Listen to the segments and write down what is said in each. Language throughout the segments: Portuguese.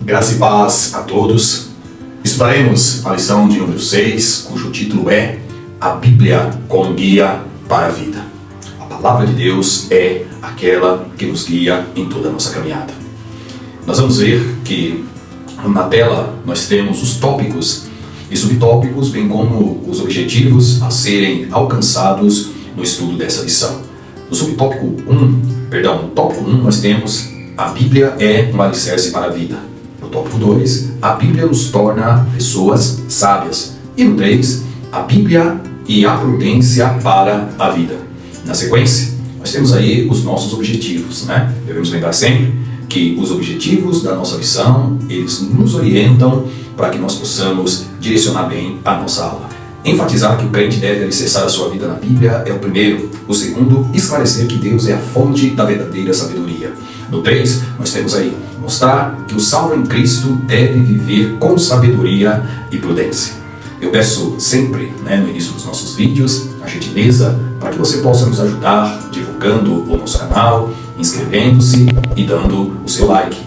Graça e paz a todos. Estudaremos a lição de número 6, cujo título é A Bíblia como guia para a vida. A palavra de Deus é aquela que nos guia em toda a nossa caminhada. Nós vamos ver que na tela nós temos os tópicos e subtópicos, bem como os objetivos a serem alcançados no estudo dessa lição. No tópico 1, nós temos a Bíblia é um alicerce para a vida. No tópico 2, a Bíblia nos torna pessoas sábias. E no 3, a Bíblia e a prudência para a vida. Na sequência, nós temos aí os nossos objetivos, né? Devemos lembrar sempre que os objetivos da nossa lição, eles nos orientam para que nós possamos direcionar bem a nossa aula. Enfatizar que o crente deve alicerçar a sua vida na Bíblia é o primeiro. O segundo, esclarecer que Deus é a fonte da verdadeira sabedoria. No 3, nós temos aí mostrar que o salvo em Cristo deve viver com sabedoria e prudência. Eu peço sempre, no início dos nossos vídeos, a gentileza para que você possa nos ajudar divulgando o nosso canal, inscrevendo-se e dando o seu like.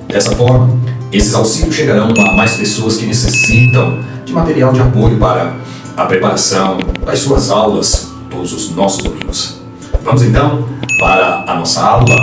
Dessa forma, esses auxílios chegarão a mais pessoas que necessitam de material de apoio para a preparação das suas aulas todos os nossos domingos. Vamos então para a nossa aula.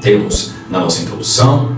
Temos na nossa introdução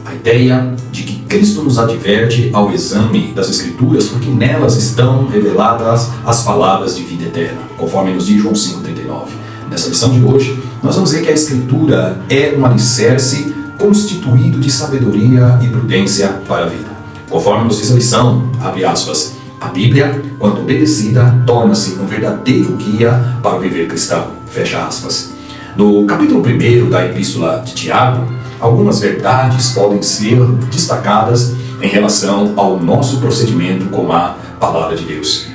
a ideia de que Cristo nos adverte ao exame das Escrituras, porque nelas estão reveladas as palavras de vida eterna, conforme nos diz João 5,39. Nessa lição de hoje, nós vamos ver que a Escritura é um alicerce constituído de sabedoria e prudência para a vida. Conforme nos diz a lição, abre aspas, a Bíblia, quando obedecida, torna-se um verdadeiro guia para o viver cristão, fecha aspas. No capítulo 1 da Epístola de Tiago, algumas verdades podem ser destacadas em relação ao nosso procedimento com a Palavra de Deus.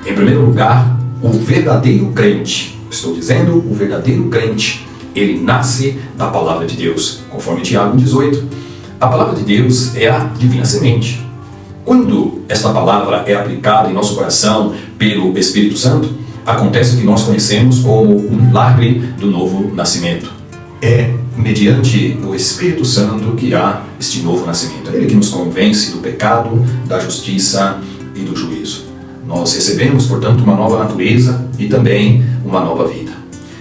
Em primeiro lugar, o verdadeiro crente, estou dizendo o verdadeiro crente, ele nasce da Palavra de Deus. Conforme Tiago 18, a Palavra de Deus é a divina semente. Quando esta palavra é aplicada em nosso coração pelo Espírito Santo, acontece o que nós conhecemos como o milagre do novo nascimento. É mediante o Espírito Santo que há este novo nascimento. É ele que nos convence do pecado, da justiça e do juízo. Nós recebemos, portanto, uma nova natureza e também uma nova vida.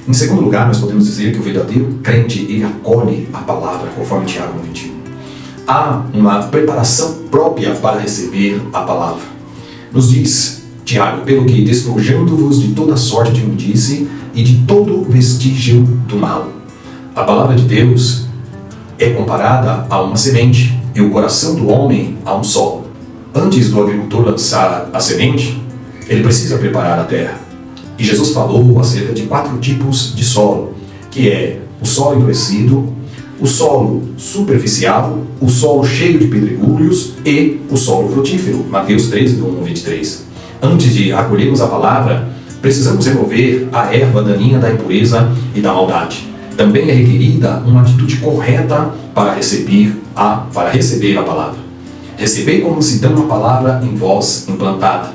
Em segundo lugar, nós podemos dizer que o verdadeiro crente, ele acolhe a palavra, conforme Tiago 21. Há uma preparação própria para receber a palavra. Nos diz Tiago, pelo que despojando-vos de toda sorte de imundície e de todo vestígio do mal. A palavra de Deus é comparada a uma semente e o coração do homem a um solo. Antes do agricultor lançar a semente, ele precisa preparar a terra. E Jesus falou acerca de 4 tipos de solo, que é o solo endurecido, o solo superficial, o solo cheio de pedregulhos e o solo frutífero. Mateus 13, do 1 ao 23. Antes de acolhermos a palavra, precisamos remover a erva daninha da impureza e da maldade. Também é requerida uma atitude correta para receber a palavra. Recebei com mansidão a palavra em vós implantada.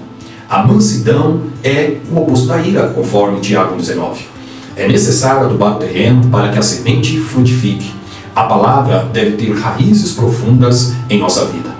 A mansidão é o oposto da ira, conforme Tiago 19. É necessário adubar o terreno para que a semente frutifique. A palavra deve ter raízes profundas em nossa vida.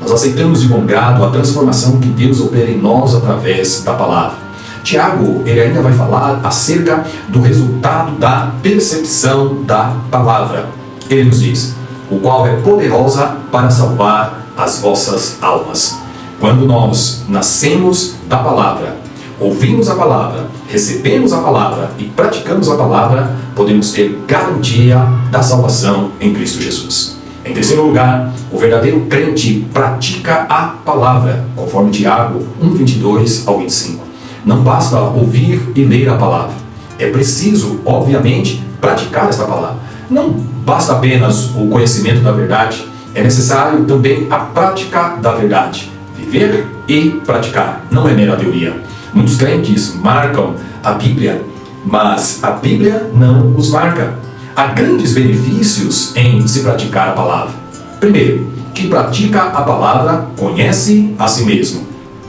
Nós aceitamos de bom grado a transformação que Deus opera em nós através da palavra. Tiago, ele ainda vai falar acerca do resultado da percepção da palavra. Ele nos diz, o qual é poderosa para salvar as vossas almas. Quando nós nascemos da palavra, ouvimos a palavra, recebemos a palavra e praticamos a palavra, podemos ter garantia da salvação em Cristo Jesus. Em terceiro lugar, o verdadeiro crente pratica a palavra, conforme Tiago 1:22 ao 25. Não basta ouvir e ler a palavra. É preciso, obviamente, praticar esta palavra. Não basta apenas o conhecimento da verdade, é necessário também a prática da verdade. Viver e praticar, não é mera teoria. Muitos crentes marcam a Bíblia, mas a Bíblia não os marca. Há grandes benefícios em se praticar a palavra. Primeiro, quem pratica a palavra conhece a si mesmo.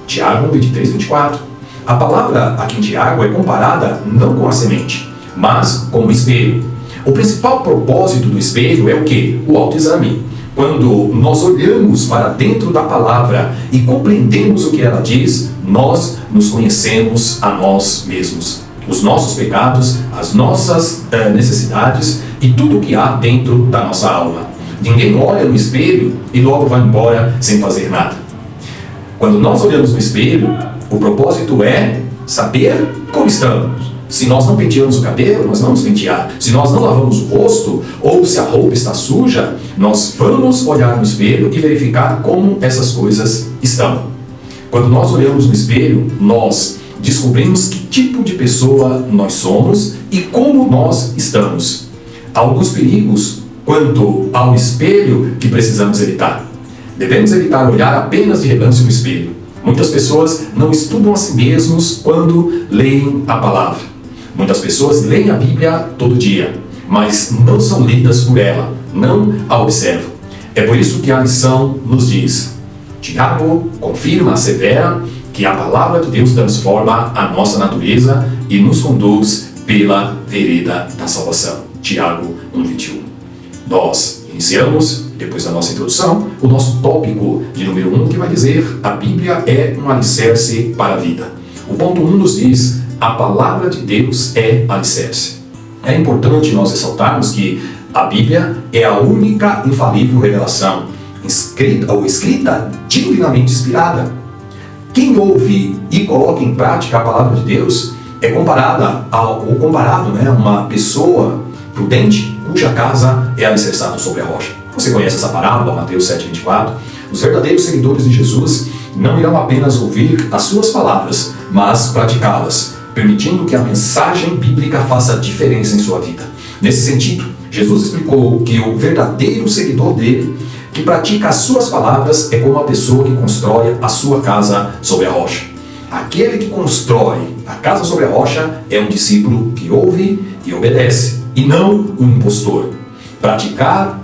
Tiago 23:24. A palavra aqui em Tiago é comparada não com a semente, mas com o espelho. O principal propósito do espelho é o quê? O autoexame. Quando nós olhamos para dentro da palavra e compreendemos o que ela diz, nós nos conhecemos a nós mesmos, os nossos pecados, as nossas necessidades e tudo o que há dentro da nossa alma. Ninguém olha no espelho e logo vai embora sem fazer nada. Quando nós olhamos no espelho, o propósito é saber como estamos. Se nós não penteamos o cabelo, nós vamos pentear. Se nós não lavamos o rosto, ou se a roupa está suja, nós vamos olhar no espelho e verificar como essas coisas estão. Quando nós olhamos no espelho, nós descobrimos que tipo de pessoa nós somos e como nós estamos. Há alguns perigos quanto ao espelho que precisamos evitar. Devemos evitar olhar apenas de relance no espelho. Muitas pessoas não estudam a si mesmos quando leem a palavra. Muitas pessoas leem a Bíblia todo dia, mas não são lidas por ela, não a observam. É por isso que a lição nos diz: Tiago confirma, assevera que a palavra de Deus transforma a nossa natureza e nos conduz pela vereda da salvação. Tiago 1:21. Nós iniciamos, depois da nossa introdução, o nosso tópico de número 1, que vai dizer: a Bíblia é um alicerce para a vida. O ponto 1 nos diz: a palavra de Deus é alicerce. É importante nós ressaltarmos que a Bíblia é a única infalível revelação, escrita divinamente inspirada. Quem ouve e coloca em prática a palavra de Deus é comparado a uma pessoa prudente cuja casa é alicerçada sobre a rocha. Você conhece essa parábola, Mateus 7:24? Os verdadeiros seguidores de Jesus não irão apenas ouvir as suas palavras, mas praticá-las, permitindo que a mensagem bíblica faça diferença em sua vida. Nesse sentido, Jesus explicou que o verdadeiro seguidor dele, que pratica as suas palavras, é como a pessoa que constrói a sua casa sobre a rocha. Aquele que constrói a casa sobre a rocha é um discípulo que ouve e obedece, e não um impostor. Praticar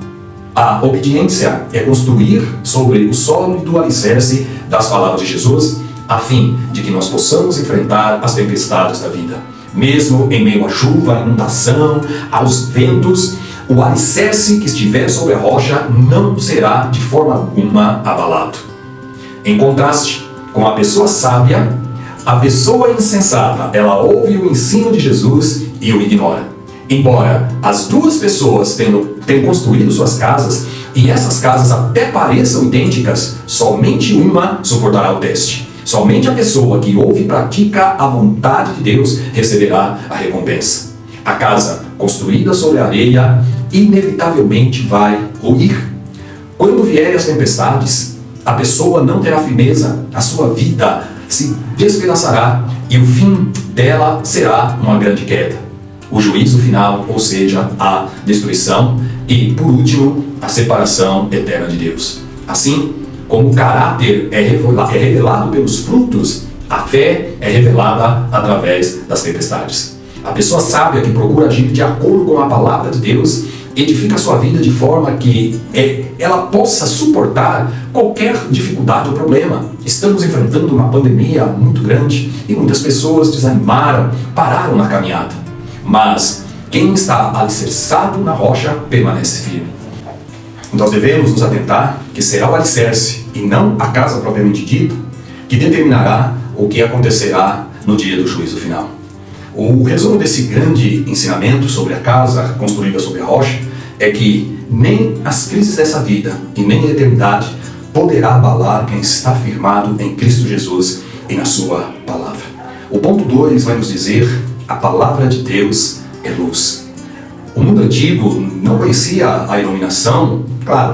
a obediência é construir sobre o sólido alicerce das palavras de Jesus, a fim de que nós possamos enfrentar as tempestades da vida. Mesmo em meio à chuva, à inundação, aos ventos, o alicerce que estiver sobre a rocha não será de forma alguma abalado. Em contraste com a pessoa sábia, a pessoa insensata, ela ouve o ensino de Jesus e o ignora. Embora as duas pessoas tenham construído suas casas, e essas casas até pareçam idênticas, somente uma suportará o teste. Somente a pessoa que ouve e pratica a vontade de Deus receberá a recompensa. A casa construída sobre a areia inevitavelmente vai ruir. Quando vierem as tempestades, a pessoa não terá firmeza, a sua vida se despedaçará e o fim dela será uma grande queda. O juízo final, ou seja, a destruição e, por último, a separação eterna de Deus. Assim, como o caráter é revelado pelos frutos, a fé é revelada através das tempestades. A pessoa sábia que procura agir de acordo com a palavra de Deus edifica a sua vida de forma que ela possa suportar qualquer dificuldade ou problema. Estamos enfrentando uma pandemia muito grande e muitas pessoas desanimaram, pararam na caminhada. Mas quem está alicerçado na rocha permanece firme. Nós devemos nos atentar que será o alicerce e não a casa propriamente dita que determinará o que acontecerá no dia do juízo final. O resumo desse grande ensinamento sobre a casa construída sobre a rocha é que nem as crises dessa vida e nem a eternidade poderá abalar quem está firmado em Cristo Jesus e na sua palavra. O ponto 2 vai nos dizer: a palavra de Deus é luz. O mundo antigo não conhecia a iluminação, claro,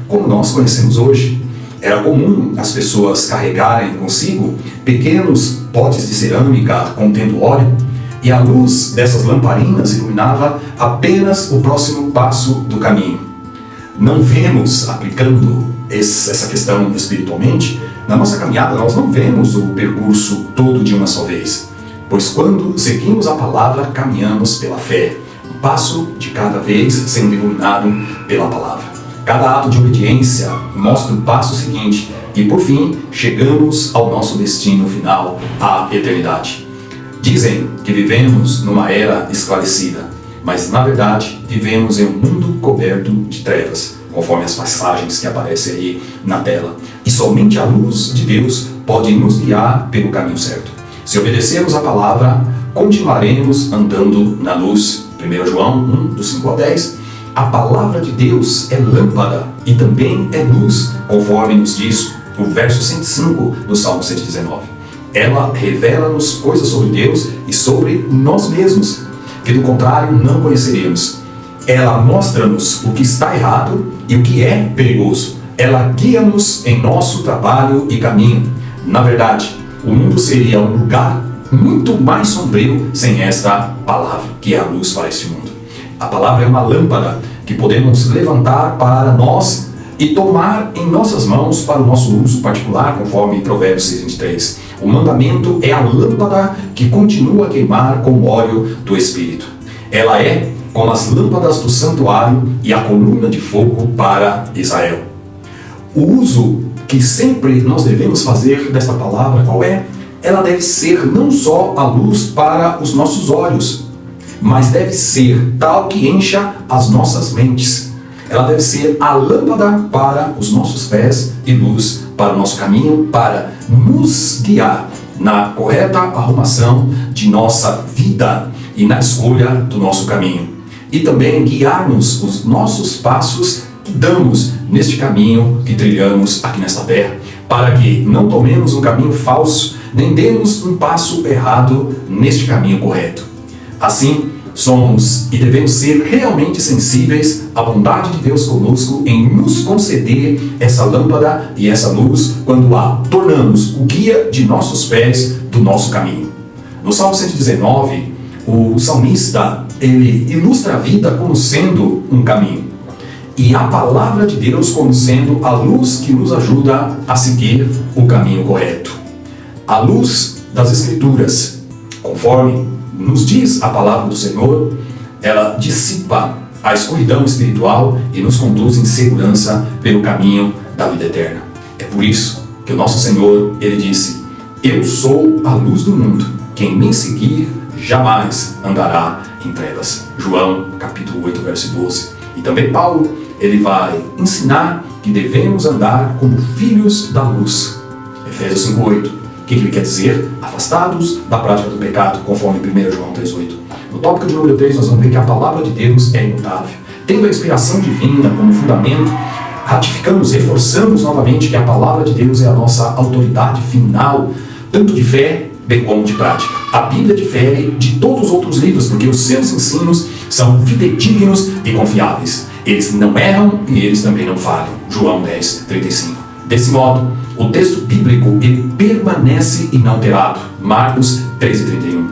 como nós conhecemos hoje. Era comum as pessoas carregarem consigo pequenos potes de cerâmica contendo óleo, e a luz dessas lamparinas iluminava apenas o próximo passo do caminho. Não vemos, aplicando essa questão espiritualmente, na nossa caminhada nós não vemos o percurso todo de uma só vez, pois quando seguimos a palavra, caminhamos pela fé, um passo de cada vez sendo iluminado pela palavra. Cada ato de obediência mostra o passo seguinte e, por fim, chegamos ao nosso destino final, a eternidade. Dizem que vivemos numa era esclarecida, mas, na verdade, vivemos em um mundo coberto de trevas. conforme as passagens que aparecem aí na tela. E somente a luz de Deus pode nos guiar pelo caminho certo. Se obedecermos a palavra, continuaremos andando na luz. 1 João 1, do 5 ao 10. A palavra de Deus é lâmpada e também é luz, conforme nos diz o verso 105 do Salmo 119. Ela revela-nos coisas sobre Deus e sobre nós mesmos, que do contrário não conheceríamos. Ela mostra-nos o que está errado e o que é perigoso. Ela guia-nos em nosso trabalho e caminho. Na verdade, o mundo seria um lugar muito mais sombrio sem esta palavra, que é a luz para este mundo. A palavra é uma lâmpada que podemos levantar para nós e tomar em nossas mãos para o nosso uso particular, conforme Provérbios 6:23. O mandamento é a lâmpada que continua a queimar com o óleo do Espírito. Ela é como as lâmpadas do santuário e a coluna de fogo para Israel. O uso que sempre nós devemos fazer desta palavra, qual é? Ela deve ser não só a luz para os nossos olhos, mas deve ser tal que encha as nossas mentes. Ela deve ser a lâmpada para os nossos pés e luz para o nosso caminho, para nos guiar na correta arrumação de nossa vida e na escolha do nosso caminho. E também guiar-nos os nossos passos que damos neste caminho que trilhamos aqui nesta terra, para que não tomemos um caminho falso, nem demos um passo errado neste caminho correto. Assim, somos e devemos ser realmente sensíveis à bondade de Deus conosco em nos conceder essa lâmpada e essa luz quando a tornamos o guia de nossos pés do nosso caminho. No Salmo 119, o salmista ele ilustra a vida como sendo um caminho e a palavra de Deus como sendo a luz que nos ajuda a seguir o caminho correto. A luz das Escrituras, conforme nos diz a palavra do Senhor, ela dissipa a escuridão espiritual e nos conduz em segurança pelo caminho da vida eterna. É por isso que o nosso Senhor, ele disse: eu sou a luz do mundo, quem me seguir jamais andará em trevas. João capítulo 8, verso 12. E também Paulo, ele vai ensinar que devemos andar como filhos da luz. Efésios 5:8. O que ele quer dizer? Afastados da prática do pecado, conforme 1 João 3:8. No tópico de número 3, nós vamos ver que a palavra de Deus é imutável. Tendo a inspiração divina como fundamento, ratificamos, reforçamos novamente que a palavra de Deus é a nossa autoridade final, tanto de fé bem como de prática. A Bíblia difere de todos os outros livros, porque os seus ensinos são fidedignos e confiáveis. Eles não erram e eles também não falham. João 10:35. Desse modo, o texto bíblico ele permanece inalterado. Marcos 13:31.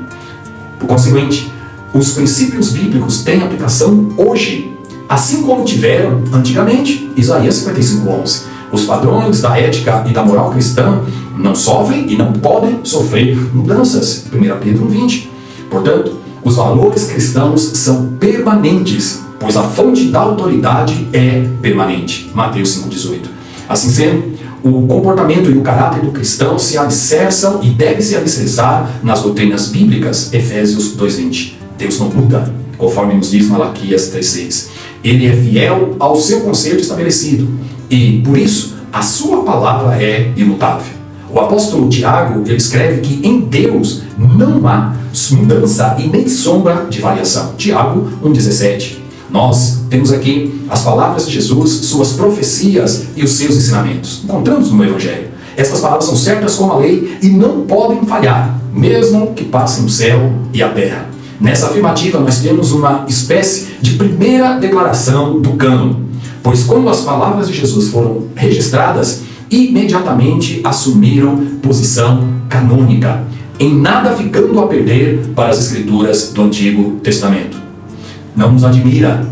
Por conseguinte, os princípios bíblicos têm aplicação hoje, assim como tiveram antigamente. Isaías 55:11. Os padrões da ética e da moral cristã não sofrem e não podem sofrer mudanças. 1 Pedro 1:20. Portanto, os valores cristãos são permanentes, pois a fonte da autoridade é permanente. Mateus 5:18. Assim sendo, o comportamento e o caráter do cristão se alicerçam e deve se alicerçar nas doutrinas bíblicas. Efésios 2:20. Deus não muda, conforme nos diz Malaquias 3:6. Ele é fiel ao seu conceito estabelecido e, por isso, a sua palavra é imutável. O apóstolo Tiago, ele escreve que em Deus não há mudança e nem sombra de variação. Tiago 1:17. Nós temos aqui as palavras de Jesus, suas profecias e os seus ensinamentos. Encontramos no Evangelho. Essas palavras são certas como a lei e não podem falhar, mesmo que passem o céu e a terra. Nessa afirmativa, nós temos uma espécie de primeira declaração do cânon, pois quando as palavras de Jesus foram registradas, imediatamente assumiram posição canônica, em nada ficando a perder para as Escrituras do Antigo Testamento. Não nos admira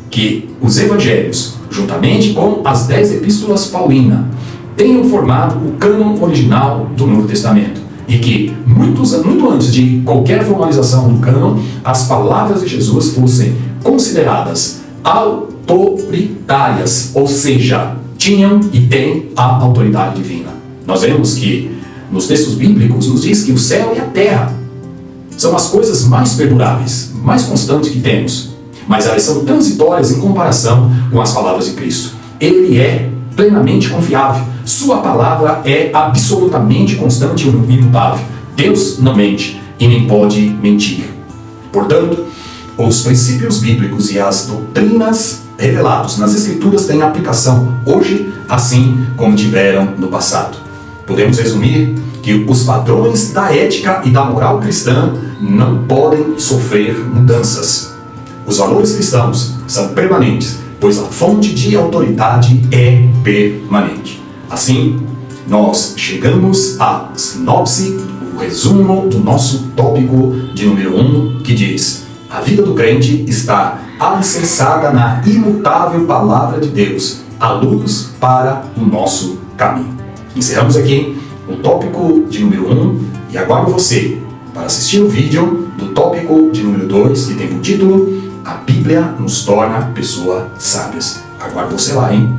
que os Evangelhos, juntamente com as 10 epístolas paulinas, tenham formado o cânon original do Novo Testamento e que, muito antes de qualquer formalização do cânon, as palavras de Jesus fossem consideradas autoritárias, ou seja, tinham e têm a autoridade divina. Nós vemos que nos textos bíblicos nos diz que o céu e a terra são as coisas mais perduráveis, mais constantes que temos, mas elas são transitórias em comparação com as palavras de Cristo. Ele é plenamente confiável. Sua palavra é absolutamente constante e imutável. Deus não mente e nem pode mentir. Portanto, os princípios bíblicos e as doutrinas revelados nas Escrituras têm aplicação hoje, assim como tiveram no passado. Podemos resumir que os padrões da ética e da moral cristã não podem sofrer mudanças. Os valores cristãos são permanentes, pois a fonte de autoridade é permanente. Assim, nós chegamos à sinopse, o resumo do nosso tópico de número 1, que diz: a vida do crente está alicerçada na imutável palavra de Deus, a luz para o nosso caminho. Encerramos aqui o tópico de número 1 e aguardo você para assistir o vídeo do tópico de número 2, que tem o título: A Bíblia nos torna pessoas sábias. Aguardo você lá, hein?